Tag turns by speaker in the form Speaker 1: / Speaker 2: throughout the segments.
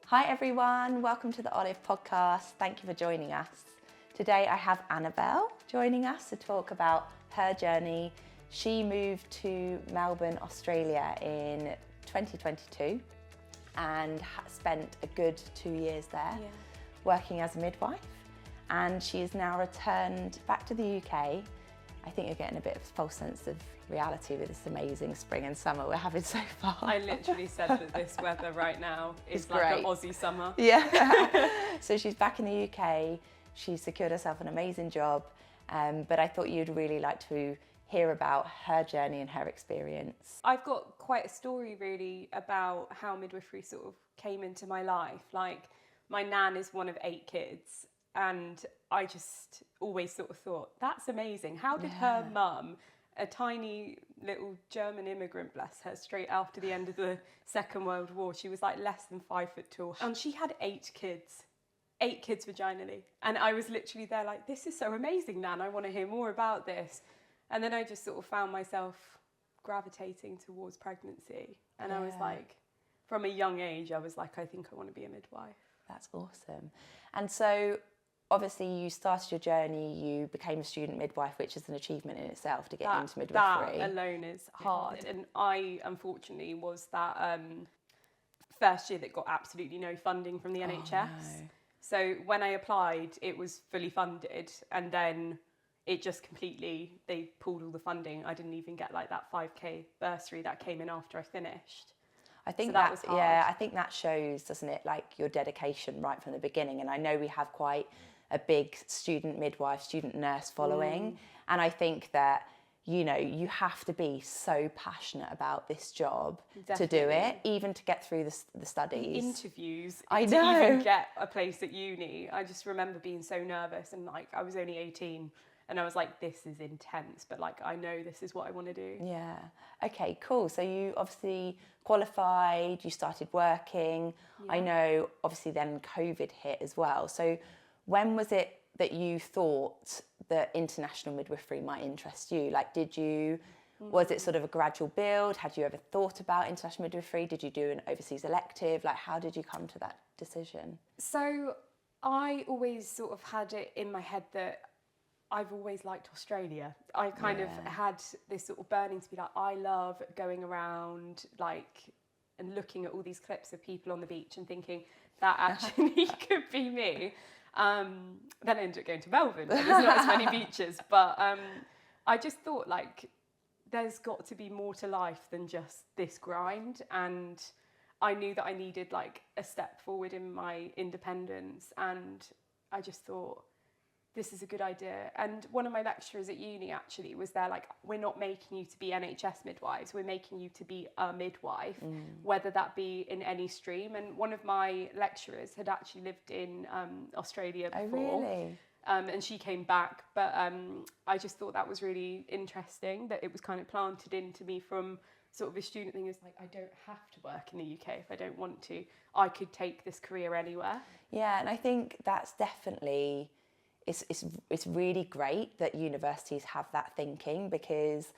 Speaker 1: Hi everyone, welcome to the Olive podcast. Thank you for joining us. Today I have Annabelle joining us to talk about her journey. She moved to Melbourne, Australia in 2022 and spent a good 2 years there working as a midwife, and she's now returned back to the UK. I think you're getting a bit of a false sense of reality with this amazing spring and summer we're having so far.
Speaker 2: I literally said that this weather right now is like an Aussie summer.
Speaker 1: Yeah. So she's back in the UK, she's secured herself an amazing job, but I thought you'd really like to hear about her journey and her experience.
Speaker 2: I've got quite a story really about how midwifery sort of came into my life. Like, my nan is one of 8 kids, and I just always sort of thought, that's amazing. How did her mum, a tiny little German immigrant, bless her, straight after the end of the Second World War, she was like less than 5 foot tall, and she had 8 kids. 8 kids vaginally. And I was literally there like, this is so amazing, Nan, I want to hear more about this. And then I just sort of found myself gravitating towards pregnancy. And I was like, from a young age, I was like, I think I want to be a midwife.
Speaker 1: That's awesome. And so obviously you started your journey, you became a student midwife, which is an achievement in itself to get into midwifery.
Speaker 2: That alone is hard. And I, unfortunately, was that first year that got absolutely no funding from the NHS.
Speaker 1: No.
Speaker 2: So when I applied, it was fully funded, and then it just completely, they pulled all the funding. I didn't even get like that 5k bursary that came in after I finished.
Speaker 1: I think
Speaker 2: so that was hard.
Speaker 1: Yeah, I think that shows, doesn't it, like your dedication right from the beginning. And I know we have quite a big student midwife, student nurse following. And I think that, you know, you have to be so passionate about this job to do it, even to get through the studies.
Speaker 2: The interviews,
Speaker 1: I
Speaker 2: to
Speaker 1: know.
Speaker 2: even get a place at uni. I just remember being so nervous, and like I was only 18. And I was like, this is intense, but like, I know this is what I want to do.
Speaker 1: Yeah. Okay, cool. So you obviously qualified, you started working. Yeah. I know obviously then COVID hit as well. So when was it that you thought that international midwifery might interest you? Like, was it sort of a gradual build? Had you ever thought about international midwifery? Did you do an overseas elective? Like, how did you come to that decision?
Speaker 2: So I always sort of had it in my head that I've always liked Australia. I kind of had this sort of burning to be like, I love going around like and looking at all these clips of people on the beach and thinking that actually could be me. Then I ended up going to Melbourne, there's not as many beaches, but I just thought like there's got to be more to life than just this grind, and I knew that I needed like a step forward in my independence, and I just thought, this is a good idea. And one of my lecturers at uni actually was there like, we're not making you to be NHS midwives, we're making you to be a midwife, whether that be in any stream. And one of my lecturers had actually lived in Australia before.
Speaker 1: Oh, really?
Speaker 2: And she came back, but I just thought that was really interesting, that it was kind of planted into me from sort of a student thing. Is like, I don't have to work in the UK if I don't want to. I could take this career anywhere.
Speaker 1: Yeah, and I think that's definitely... It's really great that universities have that thinking, because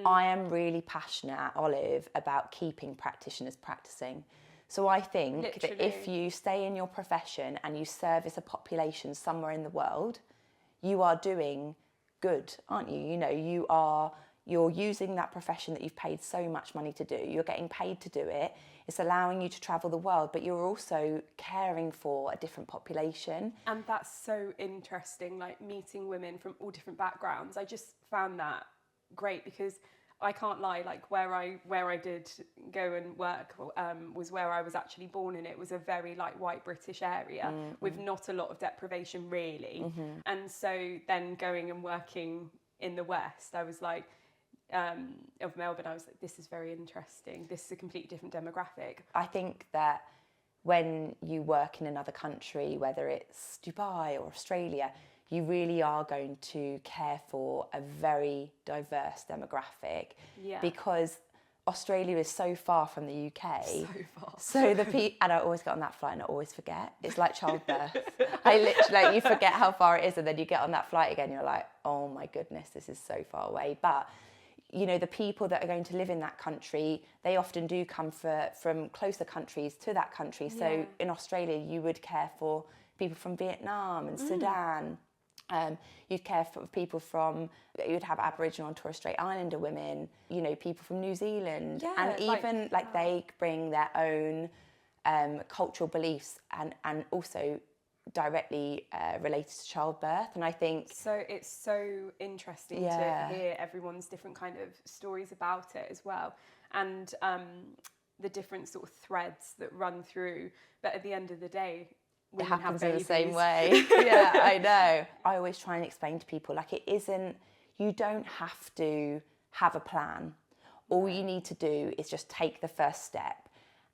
Speaker 1: I am really passionate at Olive about keeping practitioners practicing. So I think that if you stay in your profession and you service a population somewhere in the world, you are doing good, aren't you? You know, you're using that profession that you've paid so much money to do. You're getting paid to do it. It's allowing you to travel the world, but you're also caring for a different population.
Speaker 2: And that's so interesting, like meeting women from all different backgrounds. I just found that great, because I can't lie, like where I did go and work was where I was actually born in. It was a very like white British area with not a lot of deprivation really. And so then going and working in the West, I was like, of Melbourne, I was like, this is very interesting. This is a completely different demographic.
Speaker 1: I think that when you work in another country, whether it's Dubai or Australia, you really are going to care for a very diverse demographic, because Australia is so far from the UK.
Speaker 2: So far.
Speaker 1: So and I always get on that flight and I always forget. It's like childbirth. I literally, like, you forget how far it is, and then you get on that flight again, you're like, oh my goodness, this is so far away. But you know, the people that are going to live in that country, they often do come from closer countries to that country. So in Australia, you would care for people from Vietnam and Sudan. You'd care for people from, you'd have Aboriginal and Torres Strait Islander women, you know, people from New Zealand.
Speaker 2: Yeah,
Speaker 1: and even they bring their own cultural beliefs and also directly related to childbirth. And I think
Speaker 2: so it's so interesting to hear everyone's different kind of stories about it as well, and the different sort of threads that run through. But at the end of the day,
Speaker 1: it happens in the same way. Yeah, I know. I always try and explain to people, like, it isn't, you don't have to have a plan. All you need to do is just take the first step.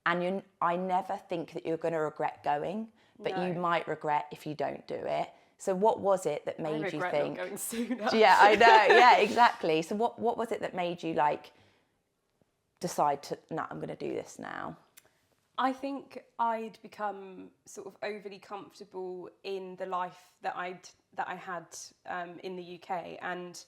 Speaker 1: And I never think that you're going to regret going, but you might regret if you don't do it. So what was it that made you think?
Speaker 2: Not going sooner.
Speaker 1: Yeah, I know. Yeah, exactly. So what was it that made you like decide to, no, I'm going to do this now?
Speaker 2: I think I'd become sort of overly comfortable in the life that I had in the UK, and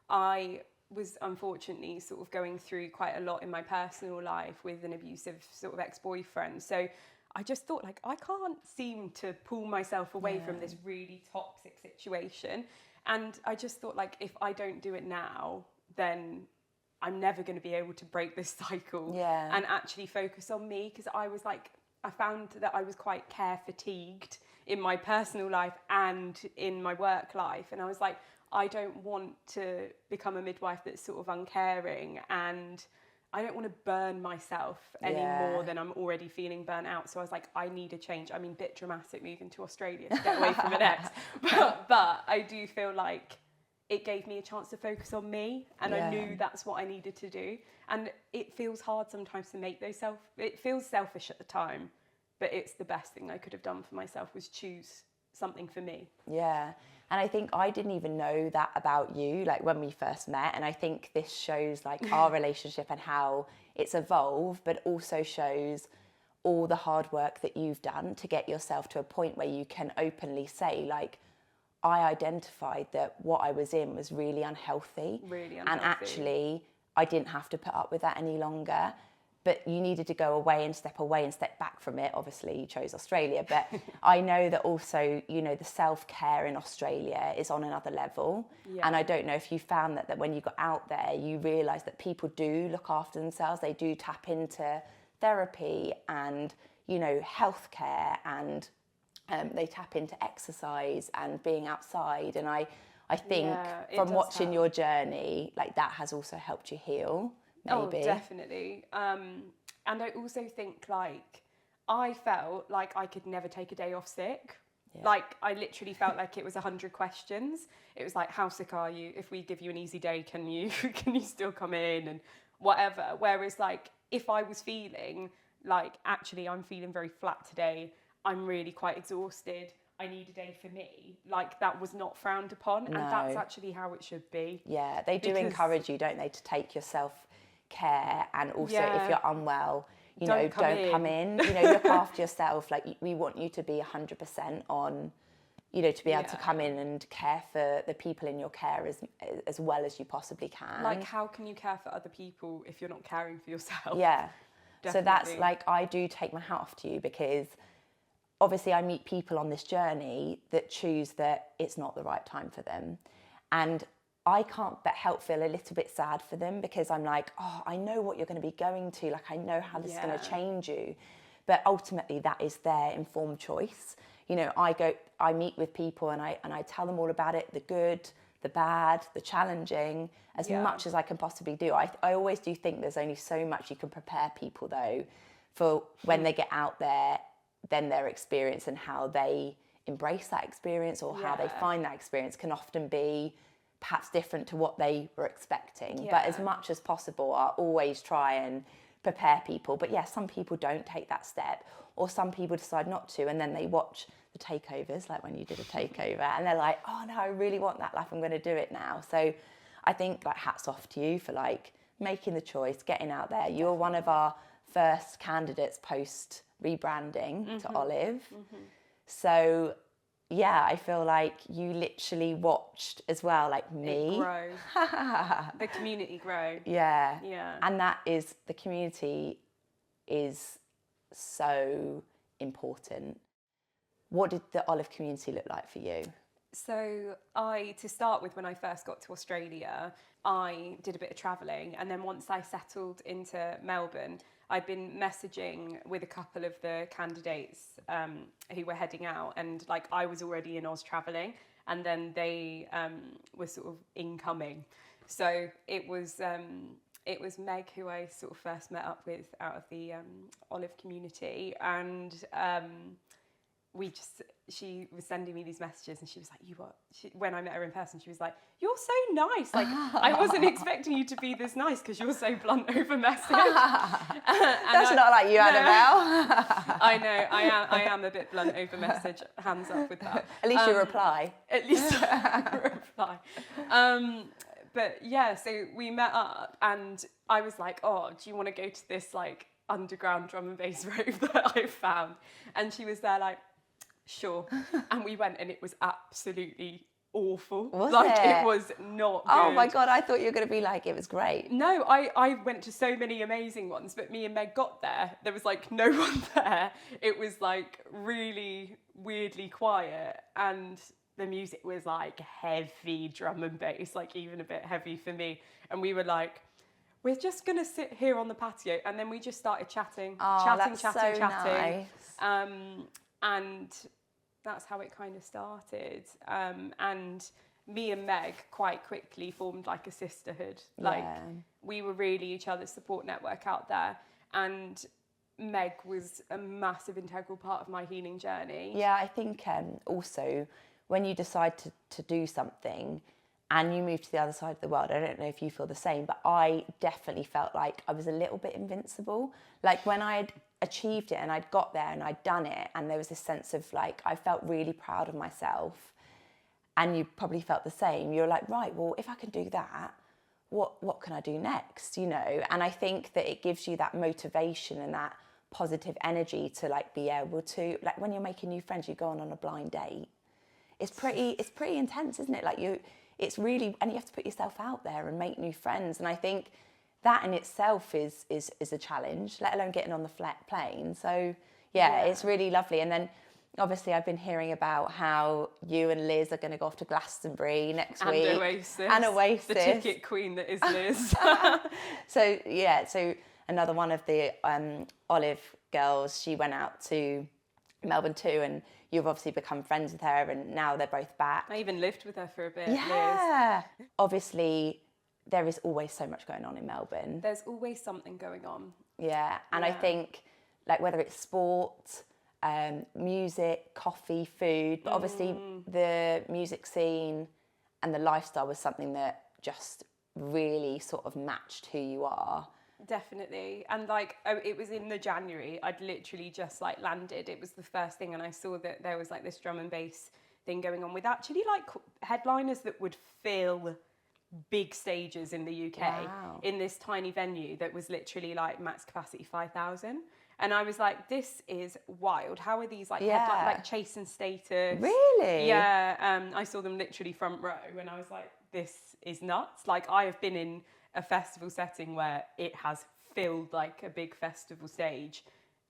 Speaker 2: I was unfortunately sort of going through quite a lot in my personal life with an abusive sort of ex-boyfriend. So I just thought, like, I can't seem to pull myself away from this really toxic situation. And I just thought, like, if I don't do it now, then I'm never going to be able to break this cycle and actually focus on me. Because I found that I was quite care fatigued in my personal life and in my work life. And I was like, I don't want to become a midwife that's sort of uncaring, and I don't want to burn myself any more than I'm already feeling burnt out. So I was like, I need a change. I mean, bit dramatic moving to Australia to get away from an ex. But I do feel like it gave me a chance to focus on me, and I knew that's what I needed to do. And it feels hard sometimes to make those it feels selfish at the time, but it's the best thing I could have done for myself, was choose something for me.
Speaker 1: Yeah. And I think I didn't even know that about you, like, when we first met. And I think this shows, like, our relationship and how it's evolved, but also shows all the hard work that you've done to get yourself to a point where you can openly say, like, I identified that what I was in was really unhealthy.
Speaker 2: Really unhealthy.
Speaker 1: And actually, I didn't have to put up with that any longer. But you needed to go away and step back from it. Obviously, you chose Australia. But I know that also, you know, the self-care in Australia is on another level. Yeah. And I don't know if you found that when you got out there, you realised that people do look after themselves. They do tap into therapy and, you know, healthcare, and they tap into exercise and being outside. And I think from watching your journey, like, that has also helped you heal. Maybe.
Speaker 2: Oh, definitely. And I also think, like, I felt like I could never take a day off sick. Yeah. Like, I literally felt like it was 100 questions. It was like, how sick are you? If we give you an easy day, can you still come in, and whatever. Whereas, like, if I was feeling like, actually, I'm feeling very flat today, I'm really quite exhausted, I need a day for me, like, that was not frowned upon. No. And that's actually how it should be.
Speaker 1: Yeah, they do encourage you, don't they, to take yourself care, and also if you're unwell, don't come in, you know, look after yourself. Like, we want you to be 100% on, you know, to be able to come in and care for the people in your care as well as you possibly can.
Speaker 2: Like, how can you care for other people if you're not caring for yourself?
Speaker 1: Yeah. Definitely. So that's, like, I do take my hat off to you, because obviously I meet people on this journey that choose that it's not the right time for them, and I can't but help feel a little bit sad for them, because I'm like, oh, I know what you're going to be going to, like, I know how this is going to change you. But ultimately, that is their informed choice. You know, I meet with people and I tell them all about it, the good, the bad, the challenging, as much as I can possibly do. I always do think there's only so much you can prepare people, though, for when they get out there, then their experience and how they embrace that experience, or how they find that experience, can often be perhaps different to what they were expecting. But as much as possible, I always try and prepare people. But some people don't take that step, or some people decide not to, and then they watch the takeovers, like when you did a takeover, and they're like, oh no, I really want that life, I'm going to do it now. So I think, like, hats off to you for, like, making the choice, getting out there. You're one of our first candidates post rebranding to Olive. So yeah, I feel like you literally watched as well, like me.
Speaker 2: It grow. The community grow.
Speaker 1: Yeah.
Speaker 2: Yeah.
Speaker 1: And the community is so important. What did the Olive community look like for you?
Speaker 2: So to start with, when I first got to Australia, I did a bit of travelling, and then once I settled into Melbourne, I'd been messaging with a couple of the candidates who were heading out, and like I was already in Oz travelling, and then they were sort of incoming. So it was Meg who I sort of first met up with out of the Olive community, and she was sending me these messages, and she was like, when I met her in person, she was like, "You're so nice. Like, I wasn't expecting you to be this nice because you're so blunt over message."
Speaker 1: That's not like you, Annabelle.
Speaker 2: I know, I am a bit blunt over message. Hands up with that.
Speaker 1: At least you reply.
Speaker 2: At least I reply. But yeah, so we met up, and I was like, "Oh, do you want to go to this like underground drum and bass rave that I found?" And she was there like, "Sure." And we went, and it was absolutely awful.
Speaker 1: Was
Speaker 2: it was not good.
Speaker 1: Oh my God, I thought you were going to be like, it was great.
Speaker 2: No, I went to so many amazing ones, but me and Meg got there was like no one there. It was like really weirdly quiet, and the music was like heavy drum and bass, like even a bit heavy for me. And we were like, we're just going to sit here on the patio. And then we just started chatting.
Speaker 1: That's so nice.
Speaker 2: And that's how it kind of started. And me and Meg quite quickly formed like a sisterhood. Like we were really each other's support network out there. And Meg was a massive integral part of my healing journey.
Speaker 1: Yeah, I think also when you decide to do something and you move to the other side of the world, I don't know if you feel the same, but I definitely felt like I was a little bit invincible. Like when I'd achieved it and I'd got there and I'd done it, and there was this sense of like, I felt really proud of myself, and you probably felt the same. You're like, right, well, if I can do that, what can I do next, you know? And I think that it gives you that motivation and that positive energy to like be able to, like when you're making new friends, you go on a blind date. It's pretty intense, isn't it? Like it's really, and you have to put yourself out there and make new friends. And I think that in itself is a challenge, let alone getting on the plane. So yeah, it's really lovely. And then obviously I've been hearing about how you and Liz are going to go off to Glastonbury next week.
Speaker 2: And Oasis. The ticket queen that is Liz.
Speaker 1: So yeah, so another one of the Olive girls, she went out to Melbourne too, and you've obviously become friends with her, and now they're both back.
Speaker 2: I even lived with her for a bit.
Speaker 1: Yeah. Liz. Obviously, there is always so much going on in Melbourne.
Speaker 2: There's always something going on.
Speaker 1: Yeah, and I think like whether it's sport, music, coffee, food, but obviously the music scene and the lifestyle was something that just really sort of matched who you are.
Speaker 2: Definitely. And like it was in the January, I'd literally just like landed. It was the first thing, and I saw that there was like this drum and bass thing going on with actually like headliners that would fill big stages in the UK in this tiny venue that was literally like max capacity 5,000. And I was like, this is wild. How are these like like Chase and Status?
Speaker 1: Really?
Speaker 2: Yeah. I saw them literally front row, and I was like, this is nuts. Like I have been in a festival setting where it has filled like a big festival stage,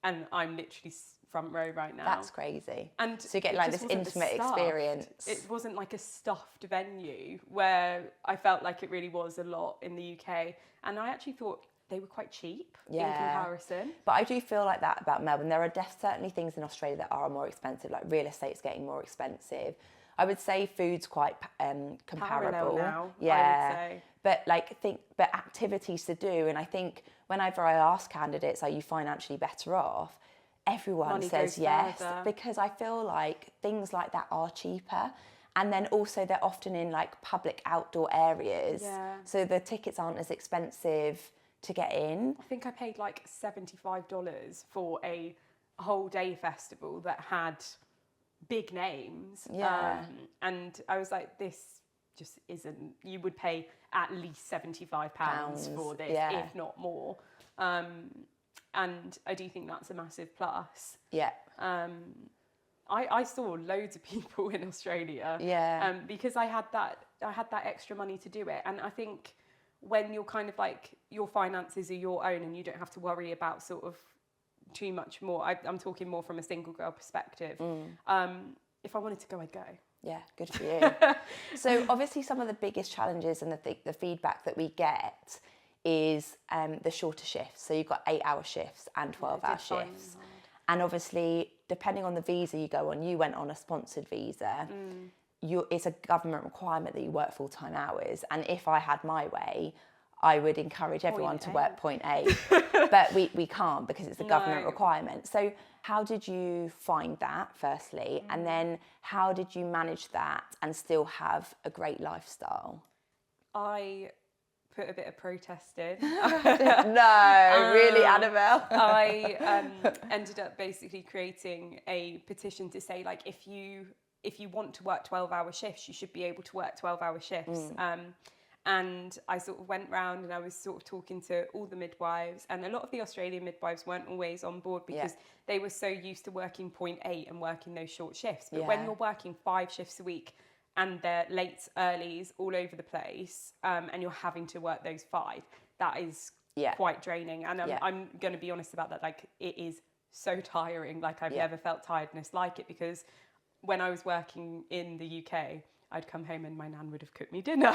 Speaker 2: and I'm literally front row right now.
Speaker 1: That's crazy.
Speaker 2: And
Speaker 1: so you get like this intimate experience.
Speaker 2: It wasn't like a stuffed venue where I felt like it really was a lot in the UK, and I actually thought they were quite cheap in comparison.
Speaker 1: But I do feel like that about Melbourne. There are certainly things in Australia that are more expensive, like real estate's getting more expensive. I would say food's quite comparable.
Speaker 2: Parallel now,
Speaker 1: yeah.
Speaker 2: I would say.
Speaker 1: But activities to do, and I think whenever I ask candidates, are you financially better off? Everyone
Speaker 2: Money
Speaker 1: says yes,
Speaker 2: further.
Speaker 1: because I feel like things like that are cheaper. And then also they're often in like public outdoor areas.
Speaker 2: Yeah.
Speaker 1: So the tickets aren't as expensive to get in.
Speaker 2: I think I paid like $75 for a whole day festival that had big names.
Speaker 1: Yeah.
Speaker 2: And I was like, this just isn't, you would pay at least £75 for this, if not more. And I do think that's a massive plus.
Speaker 1: Yeah.
Speaker 2: I saw loads of people in Australia.
Speaker 1: Yeah.
Speaker 2: Because I had that extra money to do it. And I think when you're kind of like, your finances are your own and you don't have to worry about sort of too much more. I'm talking more from a single girl perspective. If I wanted to go, I'd go.
Speaker 1: Yeah, good for you. So obviously some of the biggest challenges and the feedback that we get is the shorter shifts. So you've got 8-hour shifts and 12-hour shifts. And obviously, depending on the visa you go on, you went on a sponsored visa. It's a government requirement that you work full-time hours. And if I had my way, I would encourage everyone to work 0.8. But we can't because it's a government requirement. So how did you find that, firstly? And then how did you manage that and still have a great lifestyle?
Speaker 2: I put a bit of protest in.
Speaker 1: No, really, Annabelle?
Speaker 2: I ended up basically creating a petition to say, like, if you want to work 12-hour shifts, you should be able to work 12-hour shifts. And I sort of went round and I was sort of talking to all the midwives, and a lot of the Australian midwives weren't always on board because they were so used to working 0.8 and working those short shifts. But when you're working 5 shifts a week and they're late, earlies all over the place, and you're having to work those 5, that is quite draining. And I'm going to be honest about that. Like, it is so tiring. Like, I've never felt tiredness like it, because when I was working in the UK, I'd come home and my nan would have cooked me dinner.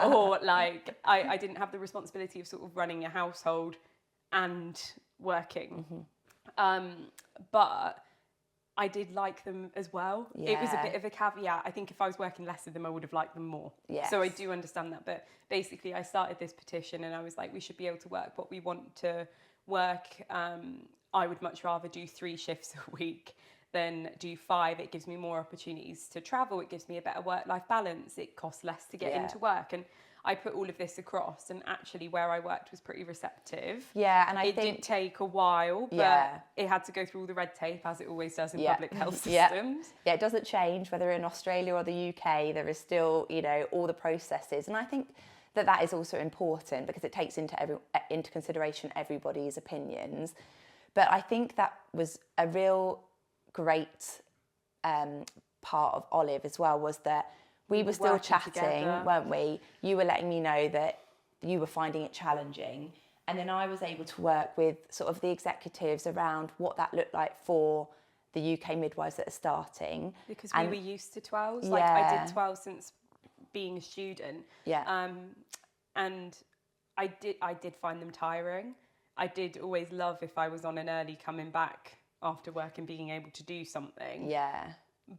Speaker 2: Or like, I didn't have the responsibility of sort of running a household and working. But I did like them as well. It was a bit of a caveat. I think if I was working less of them, I would have liked them more. So I do understand that. But basically, I started this petition and I was like, we should be able to work what we want to work. I would much rather do 3 shifts a week than do 5. It gives me more opportunities to travel. It gives me a better work-life balance. It costs less to get into work. And I put all of this across, and actually where I worked was pretty receptive.
Speaker 1: Yeah, and I
Speaker 2: think... It did take a while, but it had to go through all the red tape, as it always does in public health systems.
Speaker 1: Yeah, it doesn't change whether in Australia or the UK. There is still, you know, all the processes. And I think that is also important because it takes into consideration everybody's opinions. But I think that was a real great part of Olive as well, was that we were still chatting together, weren't we? You were letting me know that you were finding it challenging, and then I was able to work with sort of the executives around what that looked like for the UK midwives that are starting.
Speaker 2: Because we were used to 12s. Like, I did 12 since being a student. And I did find them tiring. I did always love if I was on an early coming back after work and being able to do something.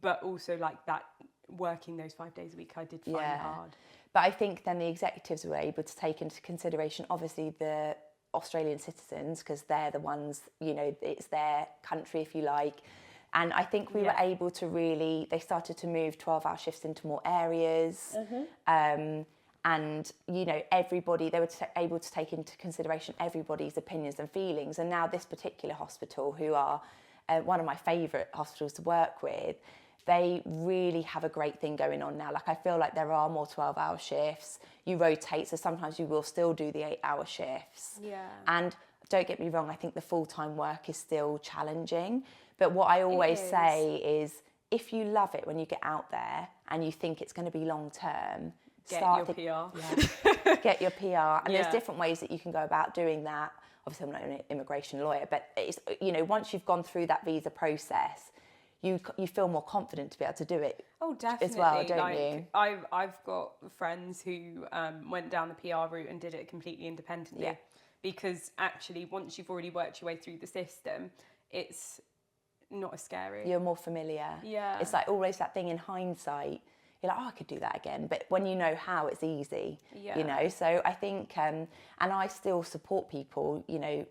Speaker 2: But also, like, that working those 5 days a week, I did find hard.
Speaker 1: But I think then the executives were able to take into consideration, obviously, the Australian citizens, because they're the ones, you know, it's their country, if you like. And I think we were able to really, they started to move 12-hour shifts into more areas. And, you know, everybody, they were able to take into consideration everybody's opinions and feelings. And now this particular hospital, who are one of my favourite hospitals to work with, they really have a great thing going on now. Like, I feel like there are more 12-hour shifts. You rotate, so sometimes you will still do the 8-hour shifts. And don't get me wrong, I think the full-time work is still challenging. But what I always say is, if you love it when you get out there and you think it's going to be long-term,
Speaker 2: get your PR.
Speaker 1: Get your PR. And there's different ways that you can go about doing that. Obviously, I'm not an immigration lawyer, but it's, you know, once you've gone through that visa process, you feel more confident to be able to do it.
Speaker 2: Oh, definitely.
Speaker 1: As well, don't you?
Speaker 2: I've got friends who went down the PR route and did it completely independently. Because actually, once you've already worked your way through the system, it's not as scary.
Speaker 1: You're more familiar. It's like always that thing in hindsight. You're like, oh, I could do that again. But when you know how, it's easy, you know. So I think, and I still support people, you know,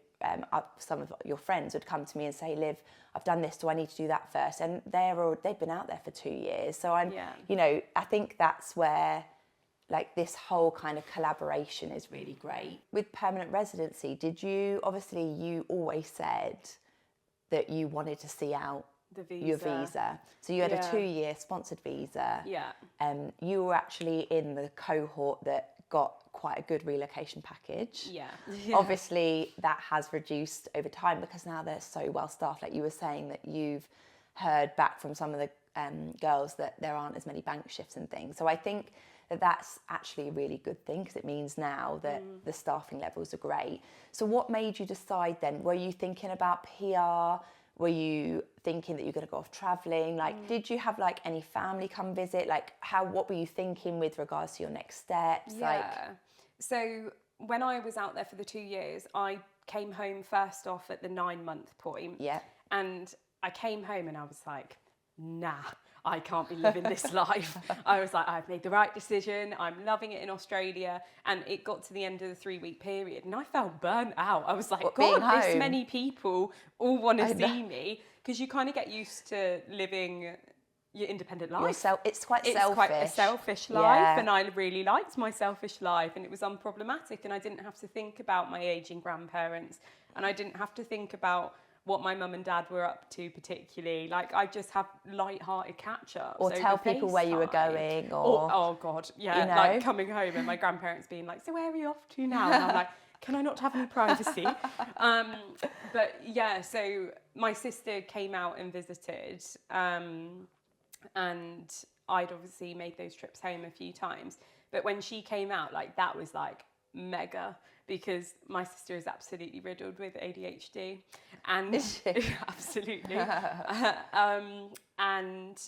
Speaker 1: some of your friends would come to me and say, Liv, I've done this, do I need to do that first? And they've been out there for 2 years. So I'm, you know, I think that's where, like, this whole kind of collaboration is really great. With permanent residency, obviously you always said that you wanted to see out your visa. So you had a 2-year sponsored visa. You were actually in the cohort that got quite a good relocation package. Obviously that has reduced over time because now they're so well staffed, like you were saying, that you've heard back from some of the girls that there aren't as many bank shifts and things. So I think that that's actually a really good thing, because it means now that the staffing levels are great. So what made you decide then? Were you thinking about PR? Were you thinking that you're going to go off travelling? Like, did you have like any family come visit? Like, what were you thinking with regards to your next steps?
Speaker 2: Yeah. So when I was out there for the 2 years, I came home first off at the 9-month point.
Speaker 1: Yeah.
Speaker 2: And I came home and I was like, nah, I can't be living this life. I was like, I've made the right decision. I'm loving it in Australia. And it got to the end of the 3-week period and I felt burnt out. I was like, God, this many people all want to see me, because you kind of get used to living your independent life.
Speaker 1: It's quite selfish.
Speaker 2: It's quite a selfish life, and I really liked my selfish life, and it was unproblematic, and I didn't have to think about my ageing grandparents, and I didn't have to think about what my mum and dad were up to particularly. Like, I just have light-hearted catch-ups.
Speaker 1: Or tell people where you were going, or
Speaker 2: oh God, yeah,
Speaker 1: you know?
Speaker 2: like coming home and my grandparents being like, so where are you off to now? And I'm like, can I not have any privacy? But yeah, so my sister came out and visited, and I'd obviously made those trips home a few times. But when she came out, like, that was like mega, because my sister is absolutely riddled with ADHD. And
Speaker 1: is she?
Speaker 2: Absolutely. And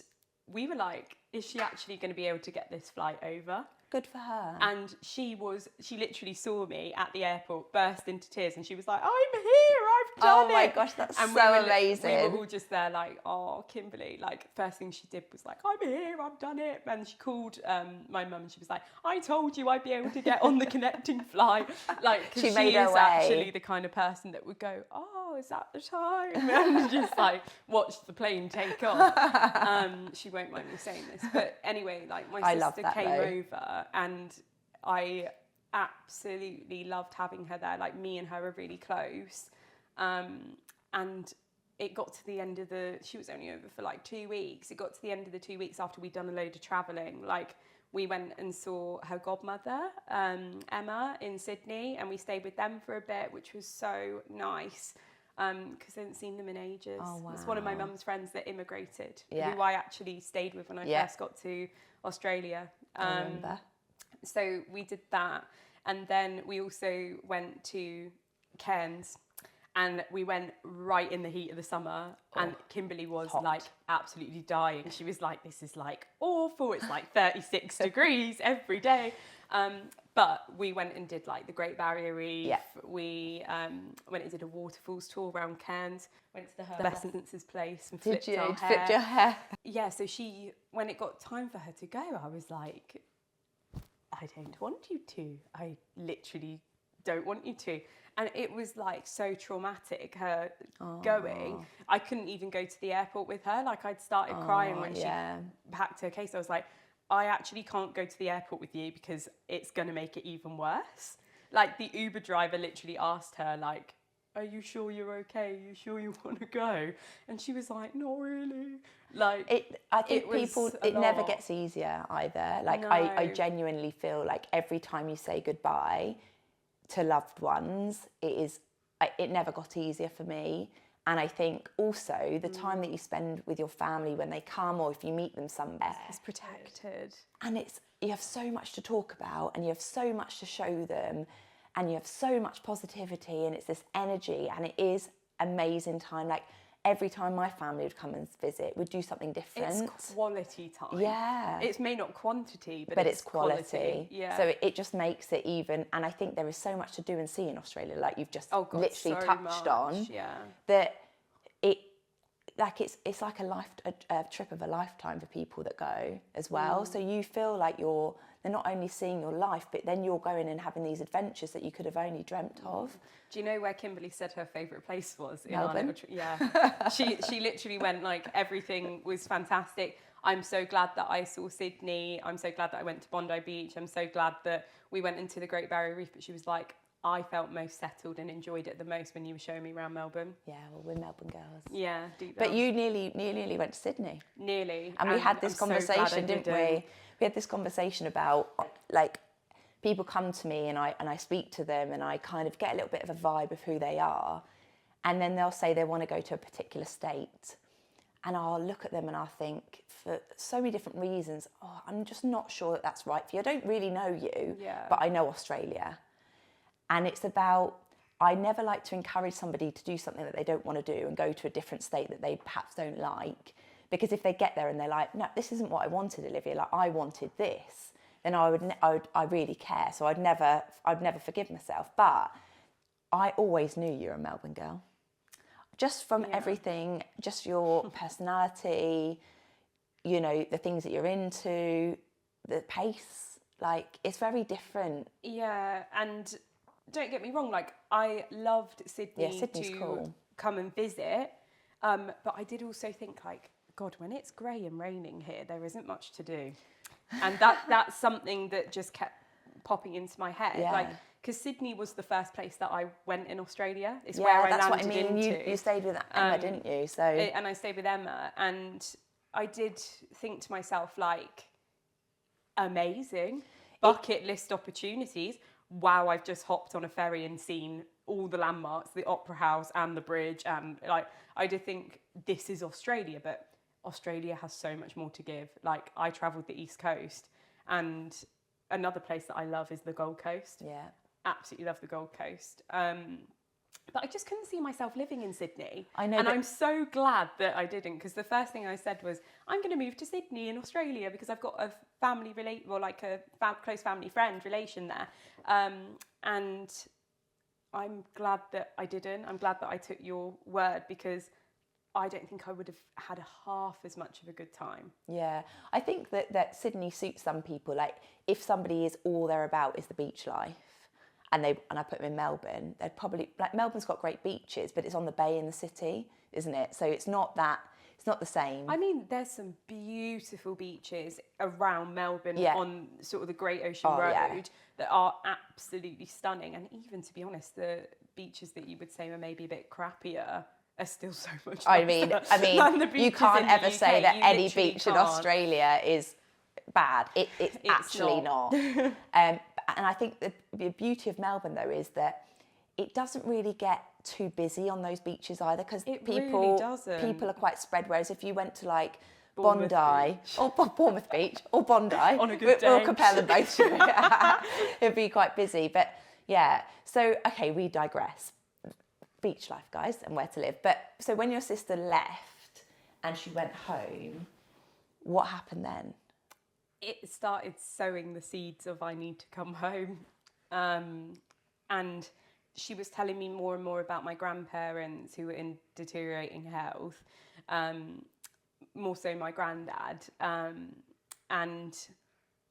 Speaker 2: we were like, is she actually going to be able to get this flight over?
Speaker 1: Good for her.
Speaker 2: And she literally saw me at the airport, burst into tears, and she was like, I'm here, I've done it.
Speaker 1: Oh my gosh, that's
Speaker 2: and
Speaker 1: so amazing.
Speaker 2: We were all just there like, oh, Kimberly. Like, first thing she did was like, I'm here, I've done it. And she called my mum and she was like, I told you I'd be able to get on the connecting flight. Like, because she is actually the kind of person that would go, oh, is that the time? And just like watch the plane take off. She won't mind me saying this. But anyway, like, my sister came over, and I absolutely loved having her there. Like, me and her are really close. And it got to the end of she was only over for like 2 weeks. It got to the end of the 2 weeks after we'd done a load of travelling. Like, we went and saw her godmother, Emma, in Sydney, and we stayed with them for a bit, which was so nice. Because I hadn't seen them in ages.
Speaker 1: Oh, wow.
Speaker 2: It's one of my mum's friends that immigrated,
Speaker 1: Yeah.
Speaker 2: who I actually stayed with when I first got to Australia.
Speaker 1: I remember.
Speaker 2: So we did that, and then we also went to Cairns, and we went right in the heat of the summer, and Kimberly was like absolutely dying. She was like, this is like awful, it's like 36 degrees every day. But we went and did like the Great Barrier Reef.
Speaker 1: Yeah.
Speaker 2: We went and did a waterfalls tour around Cairns, went to the hairdresser's place and flipped our hair.
Speaker 1: Flipped your hair?
Speaker 2: Yeah, so when it got time for her to go, I was like, I don't want you to. I literally don't want you to. And it was like so traumatic, her going. I couldn't even go to the airport with her. Like, I'd started crying when she packed her case. I was like, I actually can't go to the airport with you because it's going to make it even worse. Like, the Uber driver literally asked her, like, are you sure you're okay? Are you sure you want to go? And she was like, not really. Like,
Speaker 1: I think it never gets easier either. Like, no. I genuinely feel like every time you say goodbye to loved ones, it never got easier for me. And I think also the time that you spend with your family when they come, or if you meet them somewhere,
Speaker 2: it's protected.
Speaker 1: And you have so much to talk about, and you have so much to show them, and you have so much positivity, and it's this energy, and it is amazing time. Like, every time my family would come and visit, we'd do something different.
Speaker 2: It's quality time.
Speaker 1: Yeah.
Speaker 2: It's may not quantity, but it's
Speaker 1: quality.
Speaker 2: Yeah.
Speaker 1: So it just makes it even, and I think there is so much to do and see in Australia, like you've just literally touched on.
Speaker 2: Yeah.
Speaker 1: That it's like a trip of a lifetime for people that go as well. So you feel like they're not only seeing your life, but then you're going and having these adventures that you could have only dreamt of.
Speaker 2: Do you know where Kimberly said her favourite place was? In
Speaker 1: Melbourne?
Speaker 2: Yeah. She literally went like, everything was fantastic. I'm so glad that I saw Sydney. I'm so glad that I went to Bondi Beach. I'm so glad that we went into the Great Barrier Reef. But she was like, I felt most settled and enjoyed it the most when you were showing me around Melbourne.
Speaker 1: Yeah, well, we're Melbourne girls.
Speaker 2: Yeah, deep down.
Speaker 1: But you nearly went to Sydney.
Speaker 2: Nearly.
Speaker 1: And we had this conversation, didn't we? We had this conversation about, like, people come to me and I speak to them and I kind of get a little bit of a vibe of who they are. And then they'll say they want to go to a particular state. and I'll look at them and I'll think, for so many different reasons, oh, I'm just not sure that that's right for you. I don't really know you, but I know Australia. And it's about, I never like to encourage somebody to do something that they don't want to do and go to a different state that they perhaps don't like. Because if they get there and they're like, no, this isn't what I wanted, Olivia, like I wanted this, then I really care. So I'd never forgive myself. But I always knew you were a Melbourne girl. Just from everything, just your personality, you know, the things that you're into, the pace, like it's very different.
Speaker 2: Yeah, and don't get me wrong, like I loved Sydney
Speaker 1: Sydney's cool.
Speaker 2: Come and visit, but I did also think like, God, when it's grey and raining here, there isn't much to do. And that's something that just kept popping into my head.
Speaker 1: Yeah.
Speaker 2: Like, because Sydney was the first place that I went in Australia. It's where I landed into.
Speaker 1: What I mean. You stayed with Emma, didn't you? So
Speaker 2: and I stayed with Emma, and I did think to myself, like, amazing, bucket list opportunities. Wow, I've just hopped on a ferry and seen all the landmarks, the Opera House and the bridge, and like I did think this is Australia, but Australia has so much more to give. Like I travelled the East Coast, and another place that I love is the Gold Coast.
Speaker 1: Yeah.
Speaker 2: Absolutely love the Gold Coast. But I just couldn't see myself living in Sydney.
Speaker 1: I know.
Speaker 2: And I'm so glad that I didn't, because the first thing I said was, I'm going to move to Sydney in Australia because I've got a family close family friend relation there. And I'm glad that I didn't. I'm glad that I took your word, because I don't think I would have had half as much of a good time.
Speaker 1: Yeah, I think that Sydney suits some people. Like if somebody is all they're about is the beach life, and I put them in Melbourne, they'd probably, like Melbourne's got great beaches, but it's on the bay in the city, isn't it? So it's not the same.
Speaker 2: I mean, there's some beautiful beaches around Melbourne on sort of the Great Ocean Road that are absolutely stunning. And even, to be honest, the beaches that you would say are maybe a bit crappier are still so much nicer.
Speaker 1: I mean, you can't ever say that any beach in Australia is bad. It's actually not. And I think the beauty of Melbourne, though, is that it doesn't really get too busy on those beaches either, because people are quite spread. Whereas if you went to like Bondi or Bournemouth Beach or Bondi,
Speaker 2: on a good day,
Speaker 1: we'll compare them both. It'd be quite busy. But yeah, so okay, we digress. Beach life, guys, and where to live. But so when your sister left and she went home, what happened then?
Speaker 2: It started sowing the seeds of I need to come home. And she was telling me more and more about my grandparents who were in deteriorating health, more so my granddad. And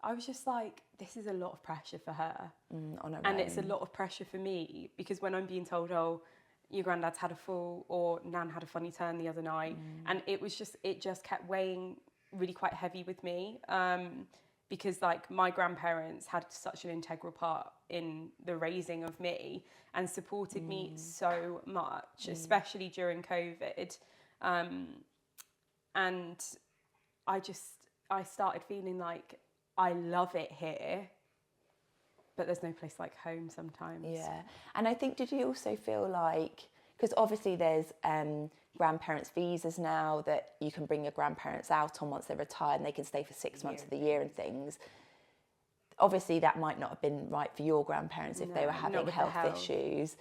Speaker 2: I was just like, this is a lot of pressure for her.
Speaker 1: On her
Speaker 2: and
Speaker 1: own.
Speaker 2: It's a lot of pressure for me, because when I'm being told, oh, your granddad's had a fall, or Nan had a funny turn the other night, and it just kept weighing really quite heavy with me, because like my grandparents had such an integral part in the raising of me and supported me so much, especially during COVID, and I started feeling like I love it here, but there's no place like home sometimes.
Speaker 1: Yeah, and I think, did you also feel like, because obviously there's grandparents' visas now that you can bring your grandparents out on once they're retired, and they can stay for 6 months of the year and things. Obviously that might not have been right for your grandparents if they were having health issues.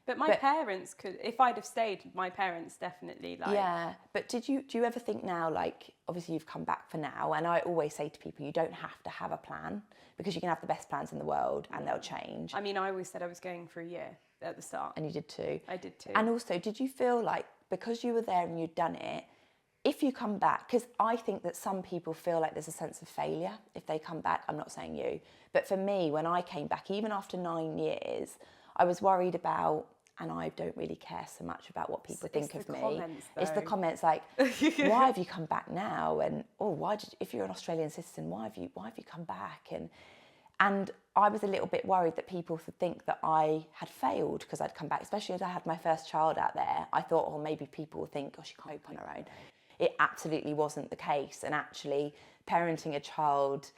Speaker 2: But my parents could, if I'd have stayed, my parents definitely like...
Speaker 1: Yeah, but do you ever think now, like, obviously you've come back for now, and I always say to people, you don't have to have a plan, because you can have the best plans in the world and they'll change.
Speaker 2: I mean, I always said I was going for a year at the start.
Speaker 1: And you did too.
Speaker 2: I did too.
Speaker 1: And also, did you feel like, because you were there and you'd done it, if you come back, because I think that some people feel like there's a sense of failure if they come back, I'm not saying you, but for me, when I came back, even after 9 years, I was worried about, and I don't really care so much about what people think of me. It's the comments like, why have you come back now? And if you're an Australian citizen, why have you come back? And I was a little bit worried that people would think that I had failed because I'd come back, especially as I had my first child out there. I thought, maybe people will think, she can't cope on her own. It absolutely wasn't the case. And actually, parenting a child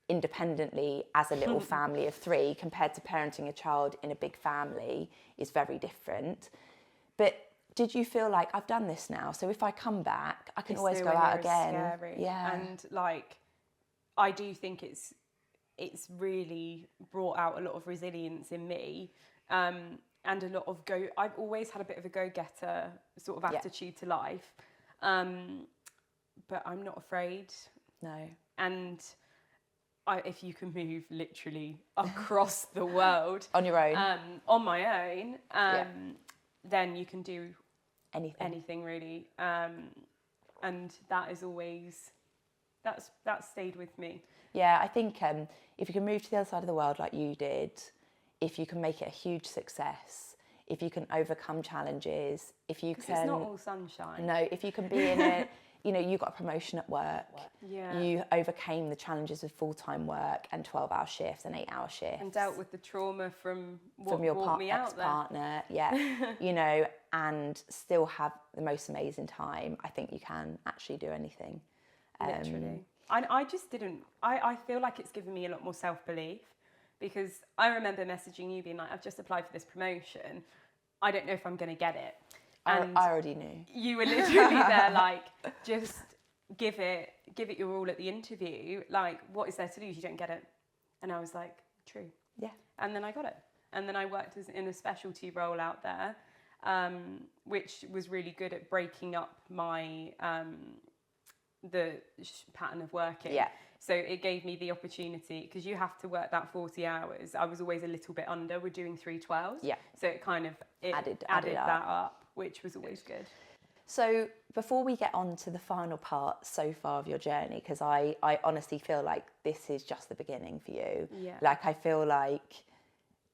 Speaker 1: independently as a little family of 3 compared to parenting a child in a big family is very different. But did you feel like I've done this now, so if I come back, I can
Speaker 2: It's
Speaker 1: always go
Speaker 2: nowhere
Speaker 1: out
Speaker 2: near as
Speaker 1: again?
Speaker 2: scary.
Speaker 1: Yeah.
Speaker 2: And like, I do think it's really brought out a lot of resilience in me, and a lot of I've always had a bit of a go-getter sort of attitude to life, but I'm not afraid.
Speaker 1: No.
Speaker 2: And if you can move literally across the world
Speaker 1: On your own.
Speaker 2: on my own, then you can do anything really, and that is always that's stayed with me.
Speaker 1: Yeah, I think if you can move to the other side of the world like you did, if you can make it a huge success, if you can overcome challenges, if you can...
Speaker 2: It's not all sunshine.
Speaker 1: No, if you can be in a... You know, you got a promotion at work.
Speaker 2: Yeah.
Speaker 1: You overcame the challenges of full-time work and 12-hour shifts and 8-hour shifts.
Speaker 2: And dealt with the trauma from what
Speaker 1: your
Speaker 2: brought me out there.
Speaker 1: ex-partner, yeah. You know, and still have the most amazing time. I think you can actually do anything.
Speaker 2: Literally. I just didn't... I feel like it's given me a lot more self-belief, because I remember messaging you being like, I've just applied for this promotion. I don't know if I'm going to get it. And
Speaker 1: I already knew.
Speaker 2: You were literally there like, just give it your all at the interview. Like, what is there to lose? You don't get it. And I was like, true.
Speaker 1: Yeah.
Speaker 2: And then I got it. And then I worked in a specialty role out there, which was really good at breaking up my the pattern of working.
Speaker 1: Yeah.
Speaker 2: So it gave me the opportunity, because you have to work that 40 hours. I was always a little bit under. We're doing 3/12s.
Speaker 1: Yeah.
Speaker 2: So it kind of added that up, which was always good.
Speaker 1: So before we get on to the final part so far of your journey, because I honestly feel like this is just the beginning for you.
Speaker 2: Yeah.
Speaker 1: Like, I feel like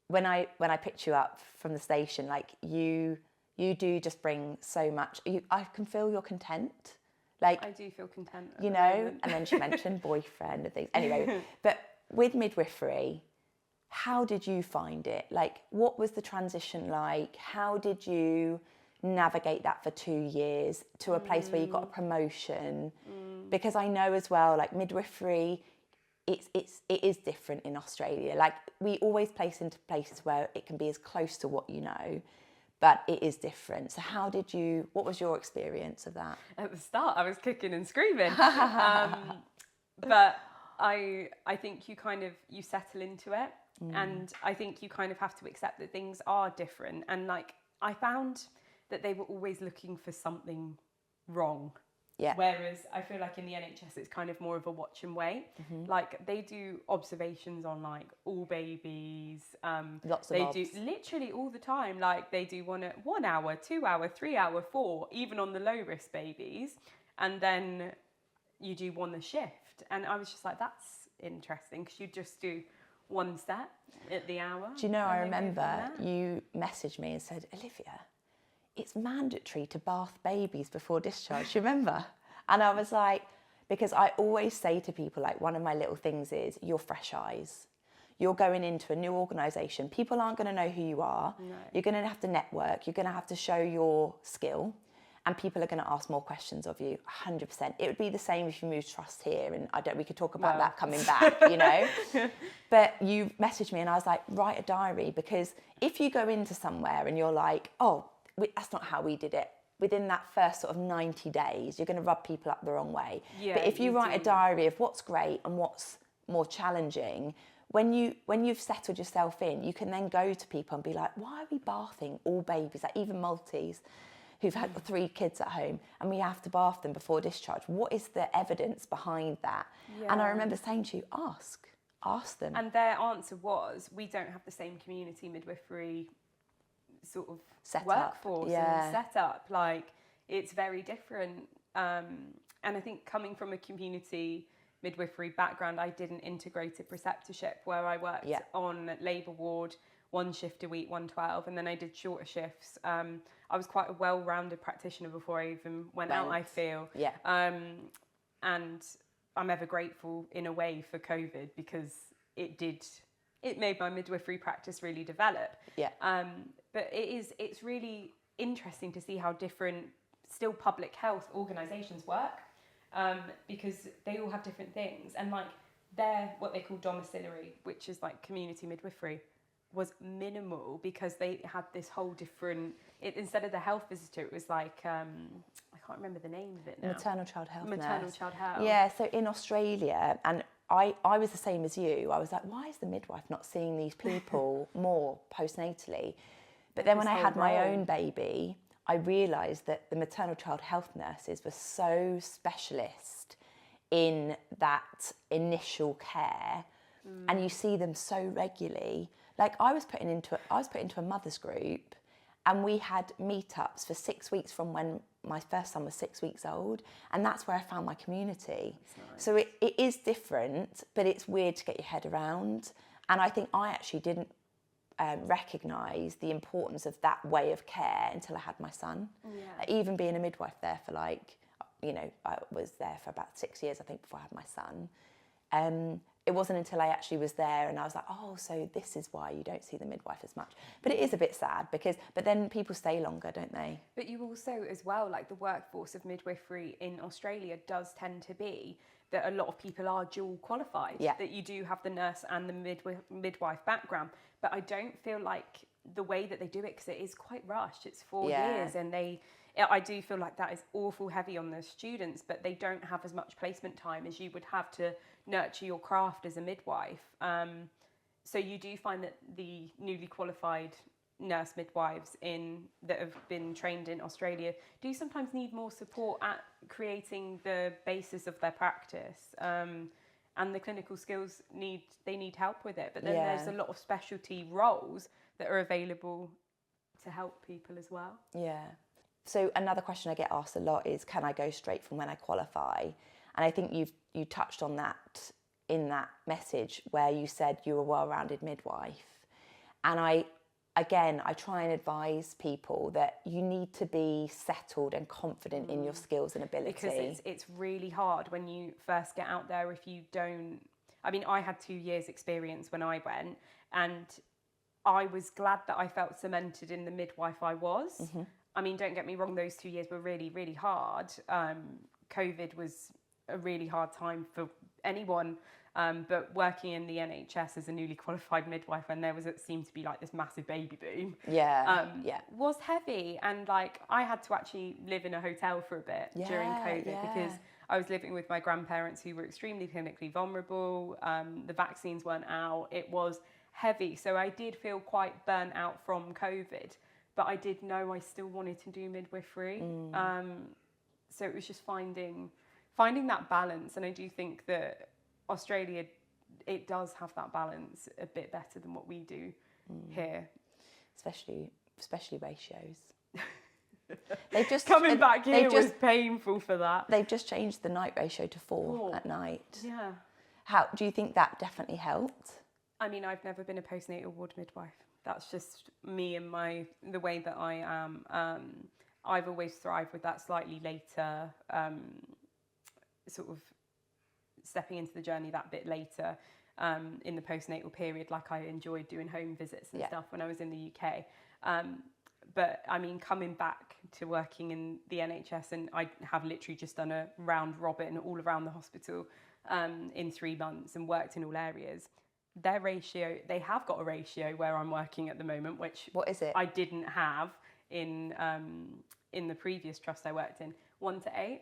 Speaker 1: when I picked you up from the station, like you do just bring so much. I can feel you're content. Like,
Speaker 2: I do feel content.
Speaker 1: You know, and then she mentioned boyfriend and things. Anyway, but with midwifery, how did you find it? Like, what was the transition like? How did you navigate that for 2 years to a place where you got a promotion? Because I know as well, like, midwifery, it is different in Australia. Like, we always place into places where it can be as close to what you know, but it is different. So what was your experience of that?
Speaker 2: At the start, I was kicking and screaming. But I think you settle into it. And I think you kind of have to accept that things are different. And like, I found that they were always looking for something wrong.
Speaker 1: Yeah.
Speaker 2: Whereas I feel like in the NHS, it's kind of more of a watch and wait. Like, they do observations on like all babies.
Speaker 1: Lots of
Speaker 2: They
Speaker 1: obs.
Speaker 2: do literally all the time. Like, they do 1 hour, 2 hour, 3 hour, 4, even on the low risk babies. And then you do one a shift. And I was just like, that's interesting, because you just do one set at the hour.
Speaker 1: Do you know, I remember you messaged me and said, Olivia, it's mandatory to bath babies before discharge. Do you remember? And I was like, because I always say to people, like, one of my little things is, you're fresh eyes. You're going into a new organisation. People aren't going to know who you are. No. You're going to have to network. You're going to have to show your skill. And people are going to ask more questions of you, 100%. It would be the same if you moved trust here, and we could talk about that coming back, you know. But you messaged me and I was like, write a diary, because if you go into somewhere and you're like, oh, that's not how we did it, within that first sort of 90 days, you're going to rub people up the wrong way. Yeah, but if you write a diary of what's great and what's more challenging, when you've settled yourself in, you can then go to people and be like, why are we bathing all babies, like even Maltese, who've had 3 kids at home, and we have to bath them before discharge? What is the evidence behind that? Yeah. And I remember saying to you, ask them.
Speaker 2: And their answer was, we don't have the same community midwifery sort of workforce and set up. Like, it's very different. And I think coming from a community midwifery background, I did an integrated preceptorship where I worked on labour ward, 1 shift a week, 1/12, and then I did shorter shifts. I was quite a well-rounded practitioner before I even went out, I feel. Yeah. And I'm ever grateful in a way for COVID, because it made my midwifery practice really develop. Yeah. But it's really interesting to see how different still public health organisations work, because they all have different things. And like, they're what they call domiciliary, which is like community midwifery. was minimal because they had this whole different, instead of the health visitor, it was like, I can't remember the name of it now.
Speaker 1: Maternal child health
Speaker 2: Maternal
Speaker 1: nurse.
Speaker 2: child health.
Speaker 1: Yeah, so in Australia, and I was the same as you, I was like, why is the midwife not seeing these people more postnatally? But then when I had my own baby, I realised that the maternal child health nurses were so specialist in that initial care, and you see them so regularly. Like I was put into a mother's group, and we had meetups for 6 weeks from when my first son was 6 weeks old, and that's where I found my community. Nice. So it is different, but it's weird to get your head around. And I think I actually didn't recognise the importance of that way of care until I had my son. Yeah. Even being a midwife there for I was there for about 6 years, I think, before I had my son. It wasn't until I actually was there and I was like, oh, so this is why you don't see the midwife as much. But it is a bit sad but then people stay longer, don't they?
Speaker 2: But you also, as well, like the workforce of midwifery in Australia does tend to be that a lot of people are dual qualified, that you do have the nurse and the midwife background. But I don't feel like the way that they do it, because it is quite rushed, it's 4 years, and I do feel like that is awful heavy on the students, but they don't have as much placement time as you would have to nurture your craft as a midwife. So you do find that the newly qualified nurse midwives that have been trained in Australia do sometimes need more support at creating the basis of their practice, and the clinical skills need help with it. But then there's a lot of specialty roles that are available to help people as well.
Speaker 1: Yeah. So another question I get asked a lot is, can I go straight from when I qualify? And I think you touched on that in that message where you said you're a well-rounded midwife. And I try and advise people that you need to be settled and confident in your skills and ability.
Speaker 2: Because it's really hard when you first get out there if you don't... I mean, I had 2 years experience when I went, and I was glad that I felt cemented in the midwife I was. Mm-hmm. I mean, don't get me wrong, those 2 years were really, really hard. COVID was a really hard time for anyone. But working in the NHS as a newly qualified midwife, when it seemed to be like this massive baby boom, was heavy. And like I had to actually live in a hotel for a bit during COVID because I was living with my grandparents who were extremely clinically vulnerable. The vaccines weren't out. It was heavy. So I did feel quite burnt out from COVID, but I did know I still wanted to do midwifery. So it was just finding that balance. And I do think that Australia, it does have that balance a bit better than what we do here. Especially ratios.
Speaker 1: They've just
Speaker 2: coming back here was painful for that.
Speaker 1: They've just changed the night ratio to 4 at night.
Speaker 2: Yeah.
Speaker 1: How do you think that definitely helped?
Speaker 2: I mean, I've never been a postnatal ward midwife. That's just me and the way that I am. I've always thrived with that slightly later, sort of stepping into the journey that bit later in the postnatal period. Like I enjoyed doing home visits and stuff when I was in the UK. But I mean, coming back to working in the NHS, and I have literally just done a round robin all around the hospital in 3 months and worked in all areas. Their ratio, they have got a ratio where I'm working at the moment, which
Speaker 1: what is it?
Speaker 2: I didn't have in the previous trust I worked in, 1 to 8.